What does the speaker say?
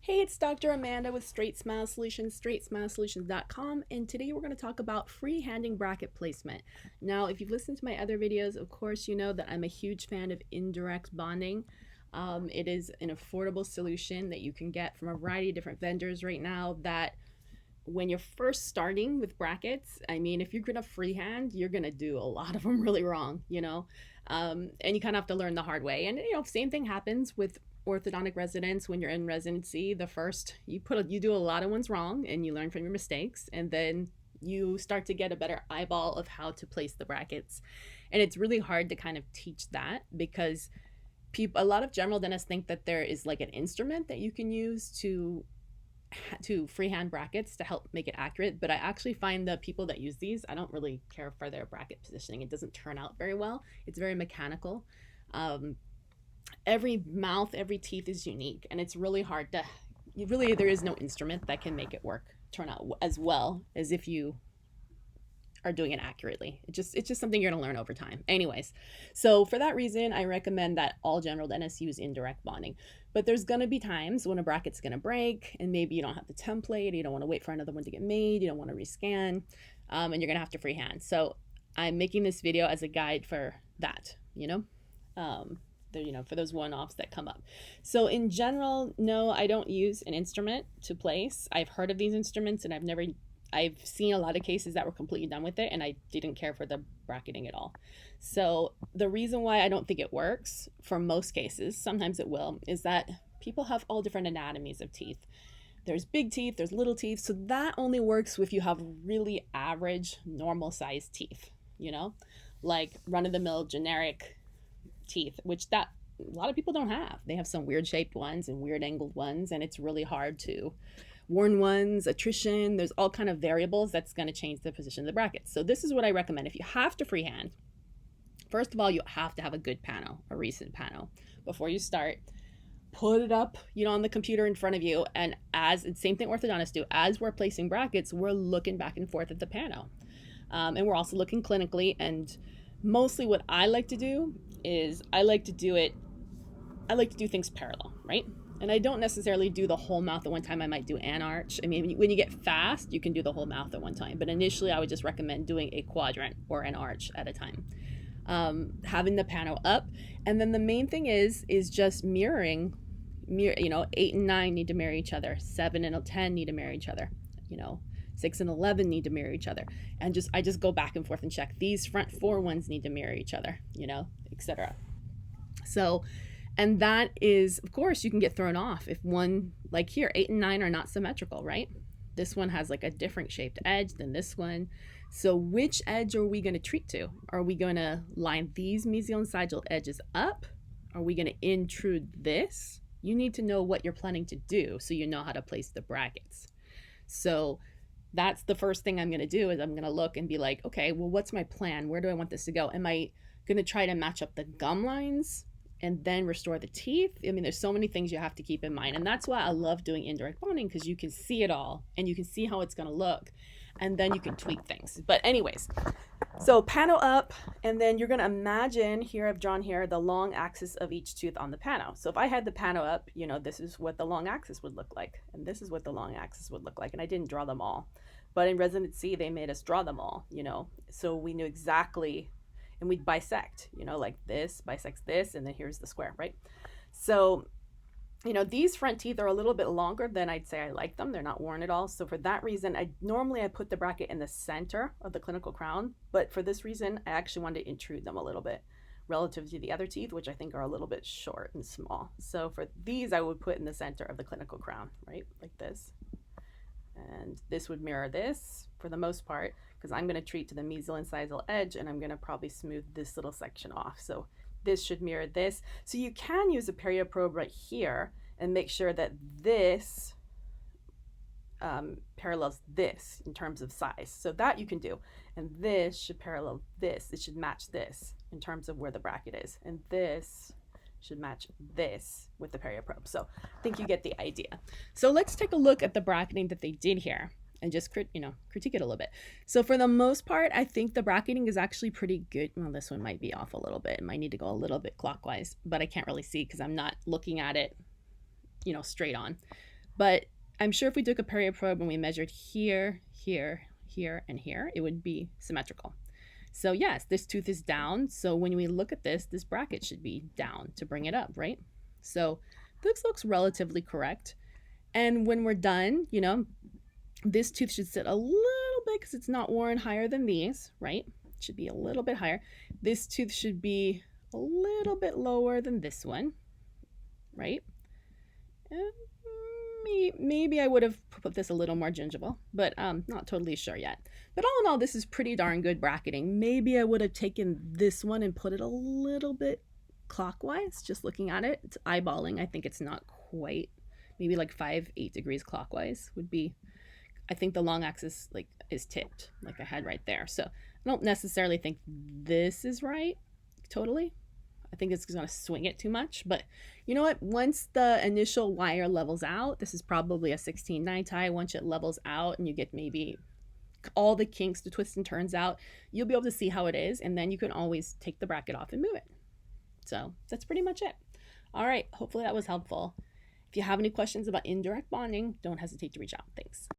Hey, it's Dr. Amanda with StraightSmile Solutions, StraightSmileSolutions.com, and today we're going to talk about freehanding bracket placement. Now, if you've listened to my other videos, of course, you know that I'm a huge fan of indirect bonding. It is an affordable solution that you can get from a variety of different vendors right now that when you're first starting with brackets, I mean, if you're going to freehand, you're going to do a lot of them really wrong, and you kind of have to learn the hard way. And, same thing happens with orthodontic residents when you're in residency. The first, you do a lot of ones wrong and you learn from your mistakes. And then you start to get a better eyeball of how to place the brackets. And it's really hard to kind of teach that because a lot of general dentists think that there is like an instrument that you can use to freehand brackets to help make it accurate, but I actually find the people that use these, I don't really care for their bracket positioning. It doesn't turn out very well. It's very mechanical. Every mouth, every teeth is unique, and it's really hard to there is no instrument that can make it turn out as well as if you are doing it accurately. It's just something you're going to learn over time. Anyways, so for that reason, I recommend that all general dentists use indirect bonding. But there's going to be times when a bracket's going to break and maybe you don't have the template, you don't want to wait for another one to get made, you don't want to rescan, and you're going to have to freehand. So I'm making this video as a guide for that, for those one-offs that come up. So in general, no, I don't use an instrument to place. I've heard of these instruments and I've seen a lot of cases that were completely done with it and I didn't care for the bracketing at all. So the reason why I don't think it works for most cases, sometimes it will, is that people have all different anatomies of teeth. There's big teeth, there's little teeth. So that only works if you have really average, normal sized teeth, like run-of-the-mill generic teeth, which that a lot of people don't have. They have some weird shaped ones and weird angled ones, and it's really hard to worn ones, attrition, there's all kind of variables that's going to change the position of the brackets. So this is what I recommend. If you have to freehand, first of all, you have to have a good pano, a recent pano. Before you start, put it up, on the computer in front of you. And same thing orthodontists do, as we're placing brackets, we're looking back and forth at the pano. And we're also looking clinically. And mostly what I like to do is I like to do things parallel, right? And I don't necessarily do the whole mouth at one time. I might do an arch. I mean, when you get fast, you can do the whole mouth at one time. But initially, I would just recommend doing a quadrant or an arch at a time. Having the pano up. And then the main thing is just mirroring. 8 and 9 need to mirror each other. 7 and 10 need to mirror each other. 6 and 11 need to mirror each other. And I just go back and forth and check. These front 4 ones need to mirror each other, etc. So... and that is, of course, you can get thrown off if one, like here, 8 and 9 are not symmetrical, right? This one has like a different shaped edge than this one. So which edge are we going to treat to? Are we going to line these mesial and sagittal edges up? Are we going to intrude this? You need to know what you're planning to do so you know how to place the brackets. So that's the first thing I'm going to do is I'm going to look and be like, okay, well, what's my plan? Where do I want this to go? Am I going to try to match up the gum lines and then restore the teeth? I mean, there's so many things you have to keep in mind. And that's why I love doing indirect bonding, because you can see it all and you can see how it's going to look. And then you can tweak things. But anyways, so pano up, and then you're going to imagine, here I've drawn here the long axis of each tooth on the pano. So if I had the pano up, this is what the long axis would look like. And this is what the long axis would look like. And I didn't draw them all. But in residency, they made us draw them all, so we knew exactly. And we'd bisect, like this bisects this, and then here's the square, right? So, these front teeth are a little bit longer than I'd say I like them. They're not worn at all. So for that reason, I put the bracket in the center of the clinical crown, but for this reason, I actually wanted to intrude them a little bit relative to the other teeth, which I think are a little bit short and small. So for these, I would put in the center of the clinical crown, right? Like this. And this would mirror this for the most part, because I'm going to treat to the mesial and sagittal edge, and I'm going to probably smooth this little section off. So this should mirror this. So you can use a perio probe right here and make sure that this parallels this in terms of size. So that you can do. And this should parallel this. It should match this in terms of where the bracket is. And this should match this with the perio probe. So I think you get the idea. So let's take a look at the bracketing that they did here and just critique it a little bit. So for the most part, I think the bracketing is actually pretty good. Well, this one might be off a little bit. It might need to go a little bit clockwise, but I can't really see because I'm not looking at it, straight on. But I'm sure if we took a period probe and we measured here, here, here, and here, it would be symmetrical. So yes, this tooth is down. So when we look at this, this bracket should be down to bring it up, right? So this looks relatively correct. And when we're done, you know, this tooth should sit a little bit because it's not worn higher than these, right? It should be a little bit higher. This tooth should be a little bit lower than this one, right? And maybe I would have put this a little more gingival, but not totally sure yet. But all in all, this is pretty darn good bracketing. Maybe I would have taken this one and put it a little bit clockwise, just looking at it. It's eyeballing. I think it's not quite, maybe like 5-8 degrees clockwise would be. I think the long axis like is tipped, like I had right there. So I don't necessarily think this is right totally. I think it's going to swing it too much, but you know what? Once the initial wire levels out, this is probably a 16-9 tie. Once it levels out and you get maybe all the kinks, the twists and turns out, you'll be able to see how it is, and then you can always take the bracket off and move it. So that's pretty much it. All right, hopefully that was helpful. If you have any questions about indirect bonding, don't hesitate to reach out. Thanks.